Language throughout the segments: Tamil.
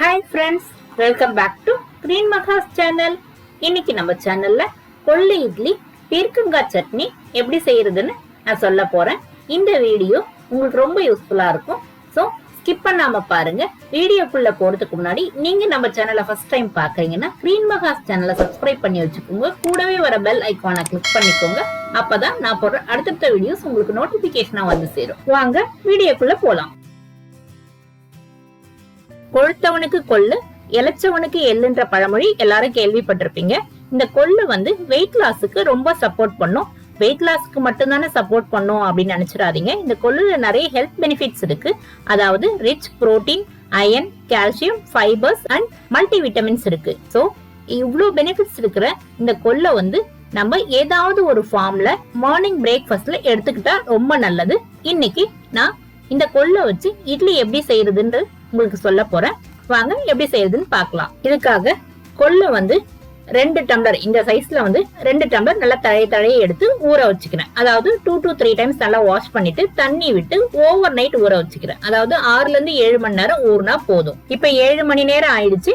Hi friends, welcome back to GreenMaha's channel. இன்னைக்கு நம்ம சேனல்ல கொள்ளு இட்லி பீர்க்கங்காய் சட்னி எப்படி செய்யறதுன்னு நான் சொல்ல போறேன். இந்த வீடியோ உங்களுக்கு ரொம்ப யூஸ்ஃபுல்லா இருக்கும். சோ ஸ்கிப் பண்ணாம பாருங்க. வீடியோக்குள்ள போறதுக்கு முன்னாடி நீங்க நம்ம சேனலை ஃபர்ஸ்ட் டைம் பாக்குறீங்கன்னா GreenMaha's சேனலை சப்ஸ்கிரைப் பண்ணி வச்சுக்கோங்க. கூடவே வர பெல் ஐகானை கிளிக் பண்ணிக்கோங்க. அப்பதான் நான் போடுற அடுத்தடுத்த வீடியோஸ் உங்களுக்கு நோட்டிபிகேஷனா வந்து சேரும். வாங்க வீடியோக்குள்ள போலாம். கொழுத்தவனுக்கு கொள்ளு, இளைச்சவனுக்கு எள்ளுன்ற பழமொழி எல்லாரும் கேள்விப்பட்டிருப்பீங்க. இந்த கொள்ளு வெயிட் லாஸுக்கு ரொம்ப சப்போர்ட் பண்ணும். வெயிட் லாஸ்க்கு மட்டும்தானே சப்போர்ட் பண்ணும் அப்படின்னு நினைச்சிடாதீங்க. இந்த கொள்ளுல நிறைய ஹெல்த் பெனிஃபிட்ஸ் இருக்கு. அதாவது rich protein, iron, calcium, fibres and multi vitamins இருக்கு. சோ இவ்வளவு பெனிஃபிட்ஸ் இருக்கிற இந்த கொள்ளை நம்ம ஏதாவது ஒரு ஃபார்ம்ல மார்னிங் பிரேக்ஃபாஸ்ட்ல எடுத்துக்கிட்டா ரொம்ப நல்லது. இன்னைக்கு நான் இந்த கொள்ளை வச்சு இட்லி எப்படி செய்யறதுன்னு உங்களுக்கு சொல்ல போறேன். வாங்க எப்படி செய்யறதுன்னு பார்க்கலாம். இதுக்காக கொள்ளு 2 டம்ளர் இந்த சைஸ்ல 2 டம்ளர் நல்லா தழைய எடுத்து ஊற வச்சுக்கிறேன். அதாவது 2 to 3 டைம்ஸ் நல்லா வாஷ் பண்ணிட்டு தண்ணி விட்டு ஓவர் நைட் ஊற வச்சுக்கிறேன். அதாவது 6ல இருந்து 7 மணி நேரம் ஊறினா போதும். இப்ப 7 மணி நேரம் ஆயிடுச்சு.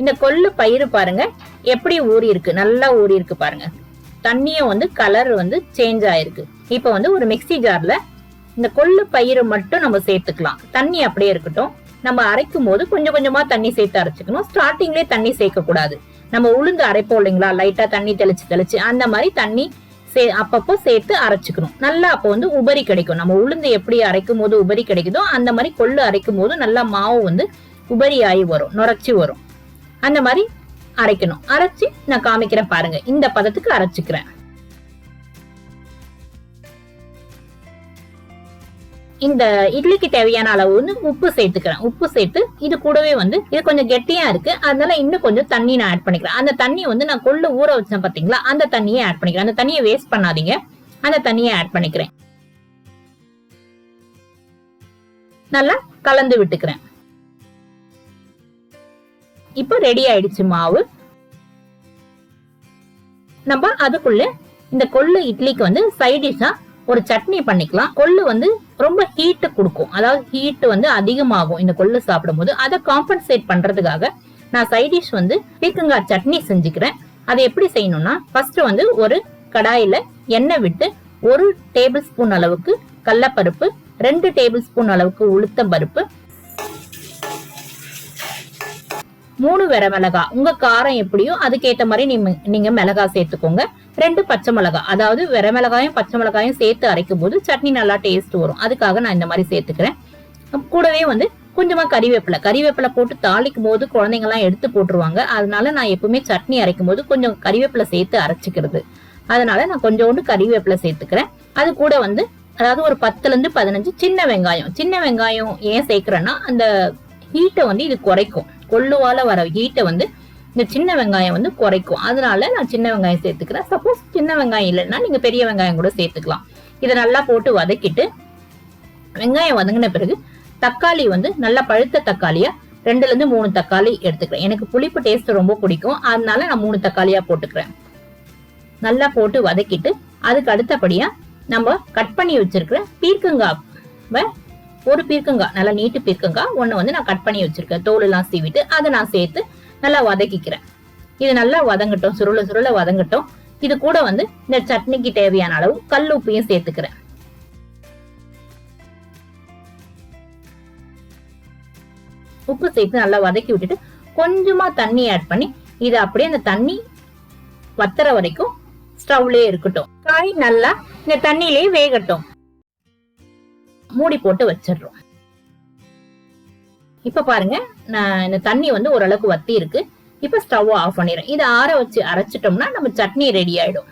இந்த கொள்ளு பயிறு பாருங்க எப்படி ஊறி இருக்கு, நல்லா ஊறி இருக்கு பாருங்க. தண்ணியும் கலர் சேஞ்ச் ஆயிருக்கு. இப்ப ஒரு மிக்ஸி ஜார்ல இந்த கொள்ளு பயிறு மட்டும் நம்ம சேர்த்துக்கலாம். தண்ணி அப்படியே இருக்கட்டும். நம்ம அரைக்கும் போது கொஞ்சம் கொஞ்சமா தண்ணி சேர்த்து அரைச்சுக்கணும். ஸ்டார்டிங்லேயே தண்ணி சேர்க்க கூடாது. நம்ம உளுந்து அரைப்போம் இல்லைங்களா, லைட்டா தண்ணி தெளிச்சு அந்த மாதிரி தண்ணி அப்பப்போ சேர்த்து அரைச்சுக்கணும். நல்லா அப்போ உபரி கிடைக்கும். நம்ம உளுந்து எப்படி அரைக்கும் போது உபரி கிடைக்குதோ அந்த மாதிரி கொள்ளு அரைக்கும் போது நல்லா மாவு உபரி ஆகி வரும், நுரைச்சி வரும். அந்த மாதிரி அரைக்கணும். அரைச்சு நான் காமிக்கிறேன் பாருங்க. இந்த பதத்துக்கு அரைச்சுக்கிறேன். இந்த இட்லிக்கு தேவையான அளவு உப்பு சேர்த்துக்கிறேன். உப்பு சேர்த்து இது கூடவே இது கொஞ்சம் கெட்டியா இருக்கு, அதனால இன்னும் கொஞ்சம் தண்ணி நான் ஆட் பண்ணிக்கிறேன். அந்த தண்ணி நான் கொள்ளு ஊற வச்சேன் பாத்தீங்களா, அந்த தண்ணியை ஆட் பண்ணிக்கிறேன். அந்த தண்ணியை வேஸ்ட் பண்ணாதீங்க. அந்த தண்ணியை ஆட் பண்ணிக்கிறேன். நல்லா கலந்து விட்டுக்கிறேன். இப்போ ரெடி ஆயிடுச்சு மாவு. நம்ம அதுக்குள்ள இந்த கொள்ளு இட்லிக்கு சைட் டிஷ்ஷா ஒரு சட்னி பண்ணிக்கலாம். கொள்ளு ரொம்ப ஹீட் கொடுக்கும். அதாவது ஹீட் அதிகமாகும் இந்த கொள்ளு சாப்பிடும் போது. அதை காம்பன்சேட் பண்றதுக்காக நான் சைட் டிஷ் பீர்க்கங்காய் சட்னி செஞ்சுக்கிறேன். அதை எப்படி செய்யணும்னா, ஃபர்ஸ்ட் ஒரு கடாயில எண்ணெய் விட்டு 1 டேபிள் ஸ்பூன் அளவுக்கு கடலைப்பருப்பு, 2 டேபிள் ஸ்பூன் அளவுக்கு உளுத்தம் பருப்பு, 3 வரமிளகாய், உங்க காரம் எப்படியோ அதுக்கேற்ற மாதிரி நீங்க மிளகாய் சேர்த்துக்கோங்க. 2 பச்சை மிளகாய், அதாவது வரமிளகாயும் பச்சை மிளகாயும் சேர்த்து அரைக்கும் போது சட்னி நல்லா டேஸ்ட் வரும். அதுக்காக நான் இந்த மாதிரி சேர்த்துக்கிறேன். கூடவே கொஞ்சமா கறிவேப்பிலை போட்டு தாளிக்கும் போது குழந்தைங்க எல்லாம் எடுத்து போட்டுருவாங்க. அதனால நான் எப்பவுமே சட்னி அரைக்கும் போது கொஞ்சம் கறிவேப்பிலை சேர்த்து அரைச்சிக்கிறது. அதனால நான் கொஞ்சோண்டு கறிவேப்பிலை சேர்த்துக்கிறேன். அது கூட அதாவது ஒரு 10ல இருந்து 15 சின்ன வெங்காயம் ஏன் சேர்க்கிறேன்னா, அந்த ஹீட்டை இது குறைக்கும். கொள்ளுவால வர ஹீட்டை இந்த சின்ன வெங்காயம் குறைக்கும். அதனால நான் சின்ன வெங்காயம் சேர்த்துக்கிறேன். சப்போஸ் சின்ன வெங்காயம் இல்லைன்னா நீங்க பெரிய வெங்காயம் கூட சேர்த்துக்கலாம். இதை நல்லா போட்டு வதக்கிட்டு, வெங்காயம் வதங்கின பிறகு தக்காளி நல்லா பழுத்த தக்காளியா 2ல இருந்து 3 தக்காளி எடுத்துக்கிறேன். எனக்கு புளிப்பு டேஸ்ட் ரொம்ப பிடிக்கும். அதனால நான் 3 தக்காளியா போட்டுக்கிறேன். நல்லா போட்டு வதக்கிட்டு அதுக்கு அடுத்தபடியா நம்ம கட் பண்ணி வச்சிருக்கிற பீர்க்கங்காய், ஒரு பீர்க்கங்காய், நல்லா நீட்டு பீர்க்கங்காய் ஒண்ணு நான் கட் பண்ணி வச்சிருக்கேன். தோல் எல்லாம் சீவிட்டு அதை நான் சேர்த்து நல்லா வதக்கிக்கிறேன். இது நல்லா வதங்கட்டும், சுருள வதங்கட்டும். இது கூட இந்த சட்னிக்கு தேவையான அளவு கல் உப்பையும் சேர்த்துக்கிறேன். உப்பு சேர்த்து நல்லா வதக்கி விட்டுட்டு கொஞ்சமா தண்ணி ஆட் பண்ணி இது அப்படியே அந்த தண்ணி வத்துற வரைக்கும் ஸ்டவ்லயே இருக்கட்டும். காய் நல்லா இந்த தண்ணியிலேயே வேகட்டும். மூடி போட்டு வச்சிடுறோம். இப்ப பாருங்க, நான் இந்த தண்ணி ஓரளவுக்கு வத்தி இருக்கு. இப்ப ஸ்டவ் ஆஃப் பண்ணிடுறேன். இதை ஆற வச்சு அரைச்சிட்டோம்னா நம்ம சட்னி ரெடி ஆயிடும்.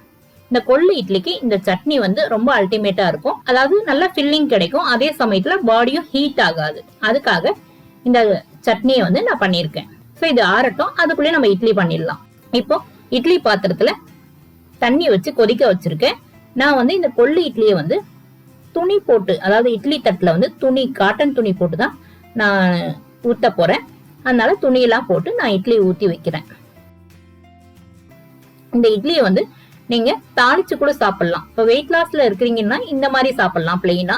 இந்த கொள்ளு இட்லிக்கு இந்த சட்னி ரொம்ப அல்டிமேட்டா இருக்கும். அதாவது நல்லா ஃபில்லிங் கிடைக்கும். அதே சமயத்துல பாடியும் ஹீட் ஆகாது. அதுக்காக இந்த சட்னியை நான் பண்ணியிருக்கேன். ஸோ இது ஆறட்டும். அதுக்குள்ளே நம்ம இட்லி பண்ணிடலாம். இப்போ இட்லி பாத்திரத்துல தண்ணி வச்சு கொதிக்க வச்சிருக்கேன். நான் இந்த கொள்ளு இட்லியை துணி போட்டு, அதாவது இட்லி தட்டுல துணி, காட்டன் துணி போட்டுதான் நான் ஊத்த போறேன். அதனால துணியெல்லாம் போட்டு நான் இட்லி ஊத்தி வைக்கிறேன். இந்த இட்லியை நீங்க தாளிச்சு கூட சாப்பிடலாம். இப்ப வெயிட் லாஸ்ல இருக்கிறீங்கன்னா இந்த மாதிரி சாப்பிடலாம் பிளெயினா.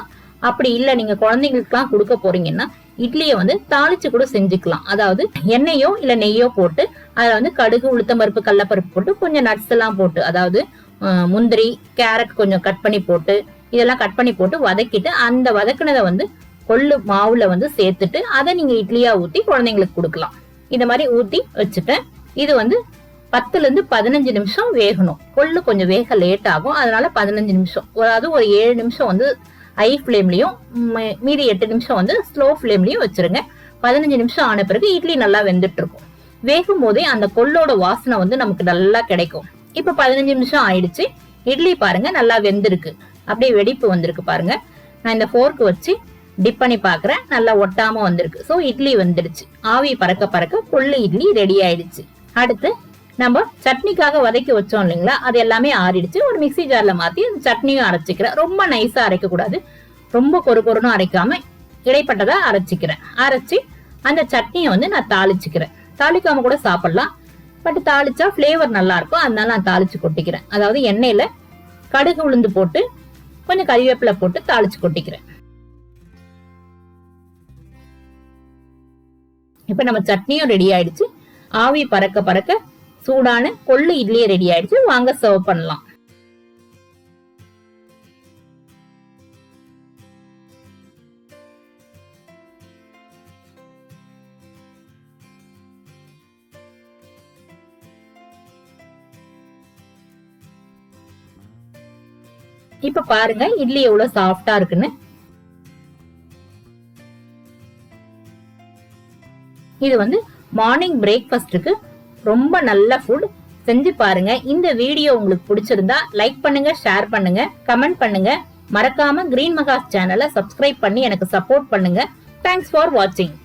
அப்படி இல்ல நீங்க குழந்தைங்களுக்கு எல்லாம் கொடுக்க போறீங்கன்னா இட்லியை வந்து தாளிச்சு கூட செஞ்சுக்கலாம். அதாவது எண்ணெயோ இல்ல நெய்யோ போட்டு அதுல வந்து கடுகு, உளுத்தம்பருப்பு, கடலப்பருப்பு போட்டு கொஞ்சம் நட்ஸ் எல்லாம் போட்டு, அதாவது முந்திரி, கேரட் கொஞ்சம் கட் பண்ணி போட்டு, இதெல்லாம் கட் பண்ணி போட்டு வதக்கிட்டு அந்த வதக்குனதை வந்து கொள்ளு மாவுல வந்து சேர்த்துட்டு அதை நீங்க இட்லியா ஊத்தி குழந்தைங்களுக்கு கொடுக்கலாம். இந்த மாதிரி ஊத்தி வச்சுட்டேன். இது வந்து 10ல இருந்து 15 நிமிஷம் வேகணும். கொள்ளு கொஞ்சம் வேக லேட் ஆகும், அதனால 15 நிமிஷம், அதாவது ஒரு 7 நிமிஷம் வந்து ஹை ஃபிளேம்லயும் மீதி 8 நிமிஷம் வந்து ஸ்லோ ஃபிளேம்லயும் வச்சிருங்க. 15 நிமிஷம் ஆன பிறகு இட்லி நல்லா வெந்துட்டு இருக்கும். வேகும் போதே அந்த கொள்ளோட வாசனை வந்து நமக்கு நல்லா கிடைக்கும். இப்ப 15 நிமிஷம் ஆயிடுச்சு. இட்லி பாருங்க நல்லா வெந்திருக்கு, அப்படியே வெடிப்பு வந்திருக்கு பாருங்க. நான் இந்த ஃபோர்க் வச்சு டிப் பண்ணி பாக்குறேன், நல்லா ஒட்டாம வந்திருக்கு. சோ இட்லி வெந்துடுச்சு. ஆவி பறக்க பறக்க கொள்ளு இட்லி ரெடி ஆயிடுச்சு. அடுத்து நம்ம சட்னிக்காக வதக்கி வச்சோம் இல்லைங்களா, அது எல்லாமே ஆறிடுச்சு. ஒரு மிக்சி ஜார்ல மாத்தி அந்த சட்னியும் அரைச்சிக்கிறேன். ரொம்ப நைஸா அரைக்க கூடாது, ரொம்ப கொரகொரன்னு அரைக்காம இடைப்பட்டதா அரைச்சிக்கிறேன். அரைச்சி அந்த சட்னியை வந்து நான் தாளிச்சுக்கிறேன். தாளிக்காம கூட சாப்பிடலாம், பட் தாளிச்சா பிளேவர் நல்லா இருக்கும், அதனால நான் தாளிச்சு கொட்டிக்கிறேன். அதாவது எண்ணெயில கடுகு உளுந்து போட்டு கொஞ்சம் கறிவேப்பிலை போட்டு தாளிச்சு கொட்டிக்கிறேன். இப்ப நம்ம சட்னியும் ரெடி ஆயிடுச்சு. ஆவி பறக்க பறக்க சூடான கொள்ளு இட்லியே ரெடி ஆயிடுச்சு. வாங்க சர்வ் பண்ணலாம். இப்ப பாருங்க இட்லி எவ்வளவு சாஃப்டா இருக்குன்னு. இது வந்து மார்னிங் பிரேக்ஃபாஸ்டுக்கு ரொம்ப நல்ல ஃபுட். செஞ்சு பாருங்க. இந்த வீடியோ உங்களுக்கு பிடிச்சிருந்தா லைக் பண்ணுங்க, ஷேர் பண்ணுங்க, கமெண்ட் பண்ணுங்க. மறக்காம கிரீன் மகாஸ் சேனலை சப்ஸ்கிரைப் பண்ணி எனக்கு சப்போர்ட் பண்ணுங்க. தேங்க்ஸ் ஃபார் வாட்சிங்.